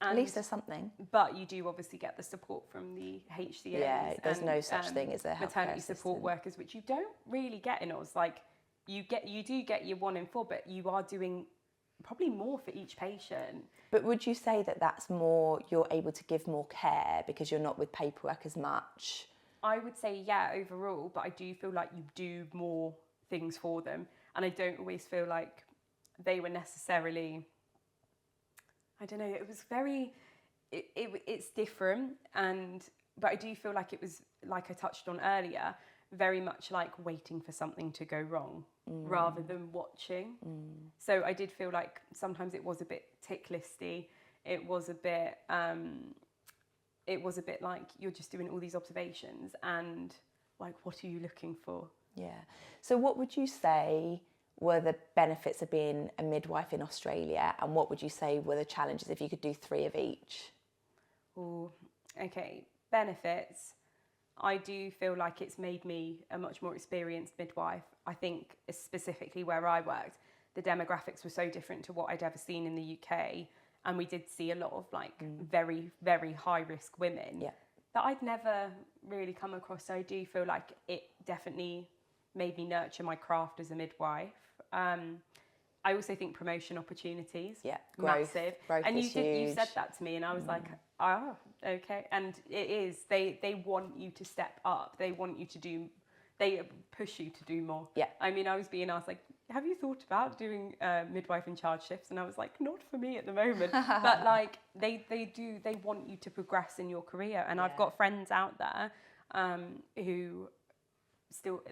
Speaker 2: And,
Speaker 1: at least there's something.
Speaker 2: But you do obviously get the support from the HCAs.
Speaker 1: Yeah, there's no such thing as a
Speaker 2: maternity support workers, which you don't really get in Oz. Like you do get your 1 in 4, but you are doing probably more for each patient.
Speaker 1: But would you say that that's more, you're able to give more care because you're not with paperwork as much?
Speaker 2: I would say overall, but I do feel like you do more things for them, and I don't always feel like they were necessarily, I don't know, it was very, it's different, but I do feel like it was, like I touched on earlier, very much like waiting for something to go wrong rather than watching. So I did feel like sometimes it was a bit tick listy. It was a bit like you're just doing all these observations and like, what are you looking for?
Speaker 1: Yeah. So what would you say were the benefits of being a midwife in Australia, and what would you say were the challenges if you could do 3 of each?
Speaker 2: Oh, okay. Benefits. I do feel like it's made me a much more experienced midwife. I think specifically where I worked, the demographics were so different to what I'd ever seen in the UK. And we did see a lot of like very, very high risk women that I'd never really come across. So I do feel like it definitely made me nurture my craft as a midwife. I also think promotion opportunities, massive.
Speaker 1: Growth
Speaker 2: and
Speaker 1: you
Speaker 2: said that to me, and I was like, oh, okay. And it is, they want you to step up. They want you to do, they push you to do more.
Speaker 1: Yeah.
Speaker 2: I mean, I was being asked like, have you thought about doing midwife in charge shifts? And I was like, not for me at the moment. But like, they want you to progress in your career. And I've got friends out there who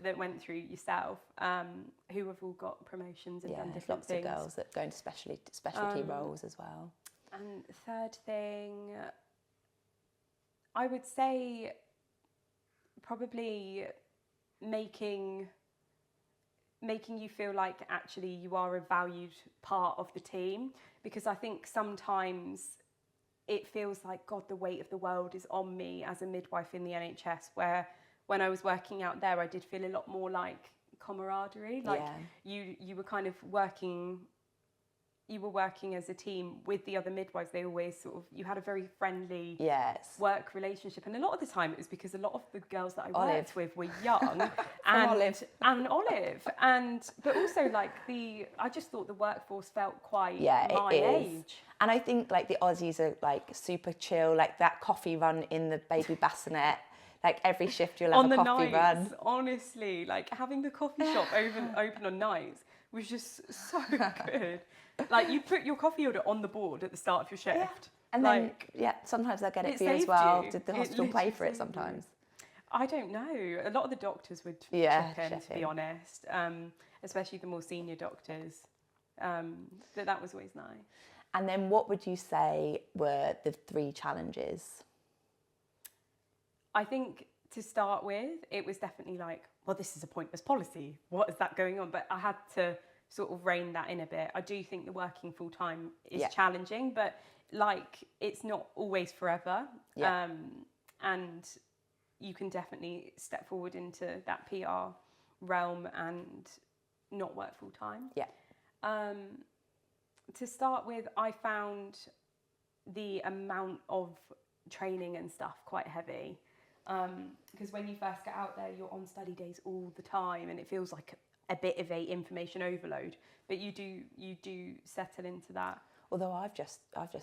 Speaker 2: that went through yourself, who have all got promotions and done different
Speaker 1: lots
Speaker 2: things.
Speaker 1: of girls that go into specialty roles as well.
Speaker 2: And third thing, I would say probably making you feel like actually you are a valued part of the team, because I think sometimes it feels like, God, the weight of the world is on me as a midwife in the NHS, where when I was working out there, I did feel a lot more like camaraderie. Like you were kind of working as a team with the other midwives. They always sort of, you had a very friendly work relationship. And a lot of the time it was because a lot of the girls that I worked with were young and Olive. But also like I just thought the workforce felt quite my age.
Speaker 1: And I think like the Aussies are like super chill, like that coffee run in the baby bassinet. Like every shift you'll have a coffee run.
Speaker 2: Honestly, like having the coffee shop open on nights was just so good. Like you put your coffee order on the board at the start of your shift.
Speaker 1: Yeah. And like, then, sometimes they'll get it for you as well. Did the hospital pay for it sometimes?
Speaker 2: I don't know. A lot of the doctors would chip in, to be honest. Especially the more senior doctors. But that was always nice.
Speaker 1: And then what would you say were the 3 challenges?
Speaker 2: I think to start with, it was definitely like, well, this is a pointless policy. What is that going on? But I had to sort of rein that in a bit. I do think the working full time is challenging, but like it's not always forever. Yeah. And you can definitely step forward into that PR realm and not work full time. Yeah. To start with, I found the amount of training and stuff quite heavy. Because when you first get out there, you're on study days all the time, and it feels like a bit of a information overload. But you do settle into that.
Speaker 1: Although I've just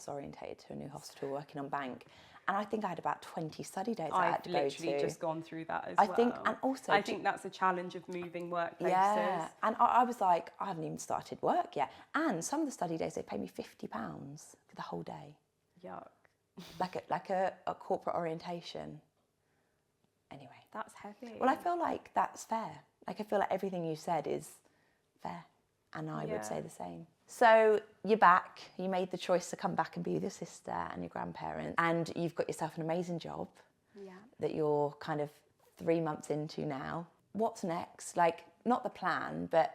Speaker 1: orientated to a new hospital working on bank, and I think I had about 20 study days I had to go to.
Speaker 2: I've literally just gone through that as well. I think that's a challenge of moving workplaces.
Speaker 1: Yeah, and I was like, I haven't even started work yet, and some of the study days they pay me £50 for the whole day.
Speaker 2: Yuck.
Speaker 1: Like a corporate orientation. Anyway.
Speaker 2: That's heavy.
Speaker 1: Well, I feel like that's fair. Like I feel like everything you said is fair, and I would say the same. So you're back, you made the choice to come back and be with your sister and your grandparents, and you've got yourself an amazing job that you're kind of 3 months into now. What's next? Like, not the plan, but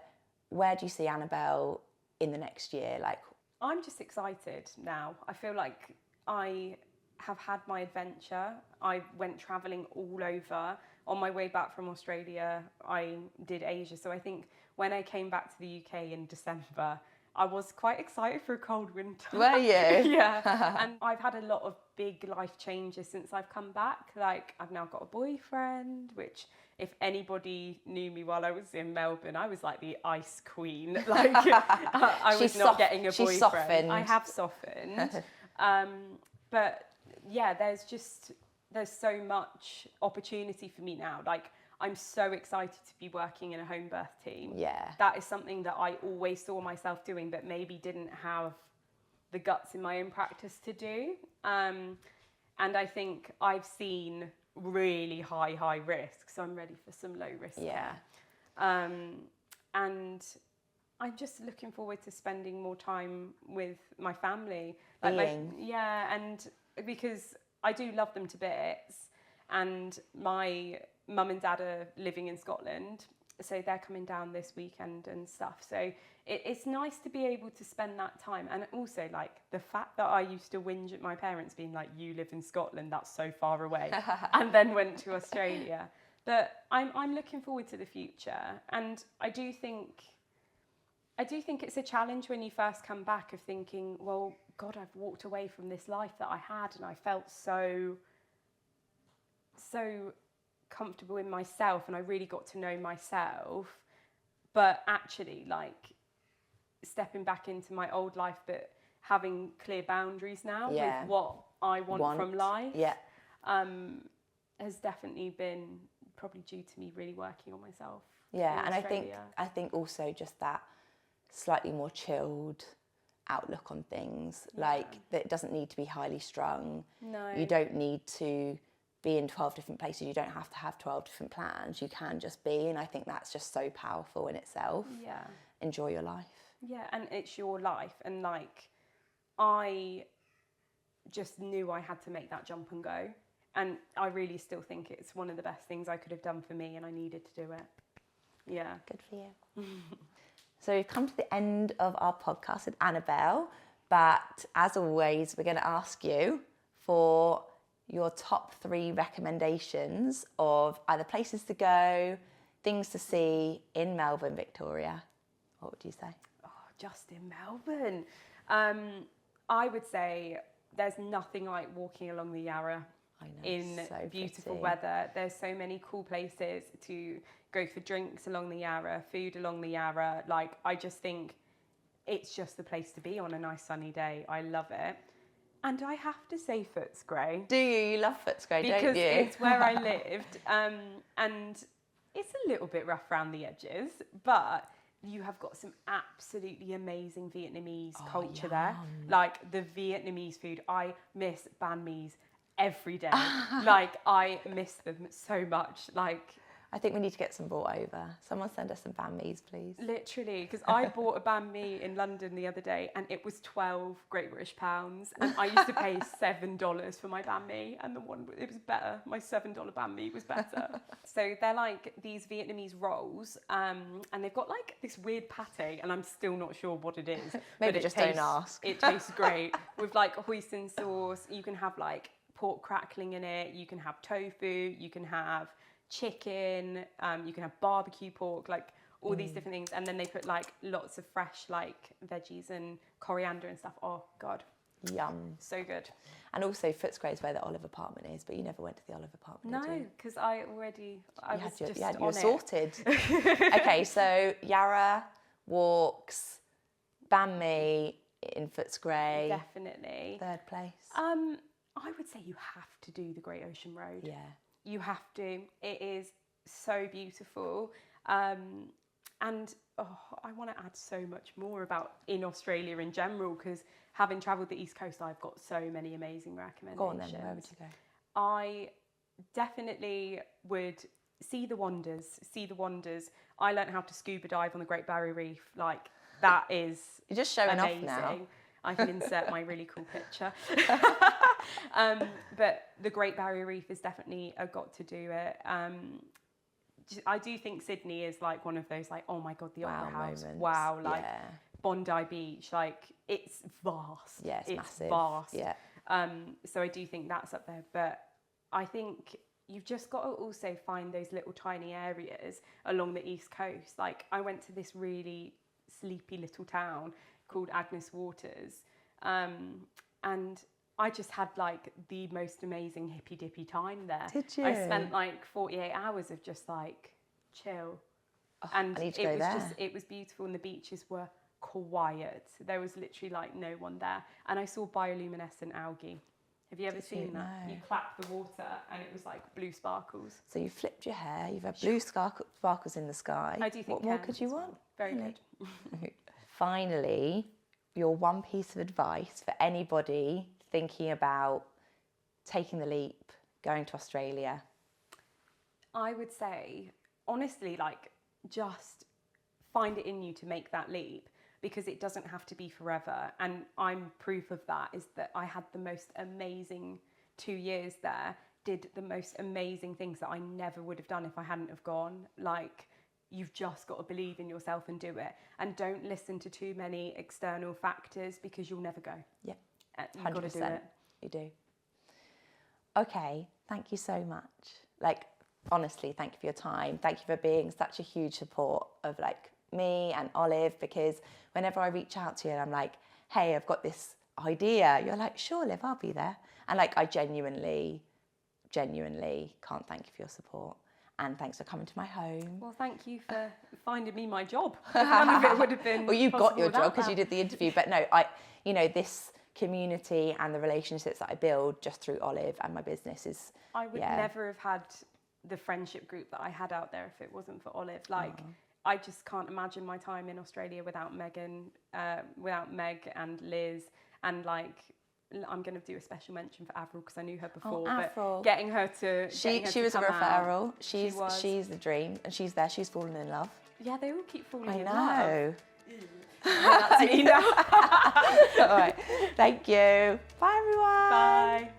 Speaker 1: where do you see Annabelle in the next year? Like,
Speaker 2: I'm just excited now. I feel like I have had my adventure. I went travelling all over. On my way back from Australia, I did Asia. So I think when I came back to the UK in December, I was quite excited for a cold winter.
Speaker 1: Were you?
Speaker 2: Yeah. And I've had a lot of big life changes since I've come back. Like, I've now got a boyfriend, which if anybody knew me while I was in Melbourne, I was like the ice queen. Like, I was not getting a boyfriend.
Speaker 1: She's softened.
Speaker 2: I have softened. But yeah, there's so much opportunity for me now. Like, I'm so excited to be working in a home birth team.
Speaker 1: Yeah.
Speaker 2: That is something that I always saw myself doing, but maybe didn't have the guts in my own practice to do. And I think I've seen really high risk, so I'm ready for some low risk.
Speaker 1: Yeah.
Speaker 2: And I'm just looking forward to spending more time with my family. And because I do love them to bits, and my mum and dad are living in Scotland, So they're coming down this weekend and stuff. So it's nice to be able to spend that time. And also, like, the fact that I used to whinge at my parents being like, you live in Scotland, that's so far away, and then went to Australia. But I'm looking forward to the future. And I do think it's a challenge when you first come back of thinking, well, God, I've walked away from this life that I had, and I felt so comfortable in myself, and I really got to know myself. But actually, like, stepping back into my old life, but having clear boundaries now with what I want from life, has definitely been probably due to me really working on myself.
Speaker 1: Yeah, and I think also just that slightly more chilled outlook on things. Like, that it doesn't need to be highly strung.
Speaker 2: No.
Speaker 1: You don't need to be in 12 different places. You don't have to have 12 different plans. You can just be, and I think that's just so powerful in itself.
Speaker 2: Yeah.
Speaker 1: Enjoy your life.
Speaker 2: Yeah, and it's your life, and like, I just knew I had to make that jump and go, and I really still think it's one of the best things I could have done for me, and I needed to do it. Yeah.
Speaker 1: Good for you. So we've come to the end of our podcast with Annabelle, but as always, we're going to ask you for your top 3 recommendations of either places to go, things to see in Melbourne, Victoria. What would you say?
Speaker 2: Oh, just in Melbourne. I would say there's nothing like walking along the Yarra.
Speaker 1: I know,
Speaker 2: in
Speaker 1: so
Speaker 2: beautiful
Speaker 1: pretty.
Speaker 2: weather. There's so many cool places to go for drinks along the Yarra, food along the Yarra. Like, I just think it's just the place to be on a nice sunny day. I love it. And I have to say Footscray.
Speaker 1: Do you? You love Footscray, don't you?
Speaker 2: Because it's where I lived. And it's a little bit rough around the edges, but you have got some absolutely amazing Vietnamese culture there. Like, the Vietnamese food, I miss banh mi's every day. Like, I miss them so much. Like,
Speaker 1: I think we need to get some brought over. Someone send us some banh mi's, please.
Speaker 2: literally, because I bought a banh mi in London the other day, and it was 12 Great British pounds, and I used to pay $7 for my banh mi, and it was better. My $7 banh mi was better. So they're like these Vietnamese rolls, and they've got like this weird pate, and I'm still not sure what it is.
Speaker 1: Maybe just don't ask.
Speaker 2: It tastes great with like hoisin sauce. You can have like pork crackling in it. You can have tofu. You can have chicken, you can have barbecue pork, like all these different things, and then they put like lots of fresh like veggies and coriander and stuff. Oh God,
Speaker 1: Yum.
Speaker 2: so good.
Speaker 1: And also Footscray is where the Olive apartment is, but you never went to the Olive apartment, did
Speaker 2: No,
Speaker 1: you?
Speaker 2: because I was
Speaker 1: you were sorted. Okay, so Yarra, walks, banh mi in Footscray.
Speaker 2: Definitely.
Speaker 1: Third place.
Speaker 2: I would say you have to do the Great Ocean Road.
Speaker 1: Yeah.
Speaker 2: You have to. It is so beautiful. And I want to add so much more about in Australia in general, because having travelled the East Coast, I've got so many amazing recommendations.
Speaker 1: Go on then, where would you go?
Speaker 2: I definitely would see the wonders. I learned how to scuba dive on the Great Barrier Reef. Like, that is
Speaker 1: You're just showing
Speaker 2: amazing.
Speaker 1: off now.
Speaker 2: I can insert my really cool picture. But the Great Barrier Reef is definitely a got to do it. I do think Sydney is like one of those like, oh my God, the Opera House.
Speaker 1: Moments.
Speaker 2: Wow, like
Speaker 1: yeah.
Speaker 2: Bondi Beach, like it's vast.
Speaker 1: Yeah, it's massive.
Speaker 2: Vast.
Speaker 1: Yeah.
Speaker 2: So I do think that's up there. But I think you've just got to also find those little tiny areas along the East Coast. Like, I went to this really sleepy little town called Agnes Waters, and I just had like the most amazing hippy dippy time there.
Speaker 1: Did you?
Speaker 2: I spent like 48 hours of just like chill, and
Speaker 1: I need to go there.
Speaker 2: it was beautiful, and the beaches were quiet. There was literally like no one there, and I saw bioluminescent algae. Have you ever seen that?
Speaker 1: No.
Speaker 2: You clap the water and it was like blue sparkles.
Speaker 1: So you flipped your hair, you've had blue sparkles in the sky.
Speaker 2: I do think
Speaker 1: what more could you want?
Speaker 2: Very
Speaker 1: Really?
Speaker 2: good.
Speaker 1: Finally, your one piece of advice for anybody thinking about taking the leap, going to Australia.
Speaker 2: I would say, honestly, like, just find it in you to make that leap, because it doesn't have to be forever. And I'm proof of that, is that I had the most amazing 2 years there, did the most amazing things that I never would have done if I hadn't have gone. Like, you've just got to believe in yourself and do it. And don't listen to too many external factors, because you'll never go.
Speaker 1: Yeah,
Speaker 2: You've got to do
Speaker 1: 100%.
Speaker 2: it.
Speaker 1: You do. Okay, thank you so much. Like, honestly, thank you for your time. Thank you for being such a huge support of like me and Olive, because whenever I reach out to you and I'm like, hey, I've got this idea, you're like, sure, Liv, I'll be there. And like, I genuinely can't thank you for your support. And thanks for coming to my home.
Speaker 2: Well, thank you for finding me my job. None of it would have been
Speaker 1: well, you got your
Speaker 2: possible
Speaker 1: job because
Speaker 2: without
Speaker 1: you did the interview. But no, this community and the relationships that I build just through Olive and my business is...
Speaker 2: I would never have had the friendship group that I had out there if it wasn't for Olive. Like, I just can't imagine my time in Australia without Meg and Liz, and like, I'm going to do a special mention for Avril because I knew her before,
Speaker 1: Avril.
Speaker 2: but getting her to
Speaker 1: she was a
Speaker 2: come
Speaker 1: referral.
Speaker 2: out,
Speaker 1: She's the dream, and she's there. She's fallen in love.
Speaker 2: Yeah, they all keep falling in love.
Speaker 1: I know.
Speaker 2: That's me now.
Speaker 1: All right. Thank you. Bye, everyone.
Speaker 2: Bye.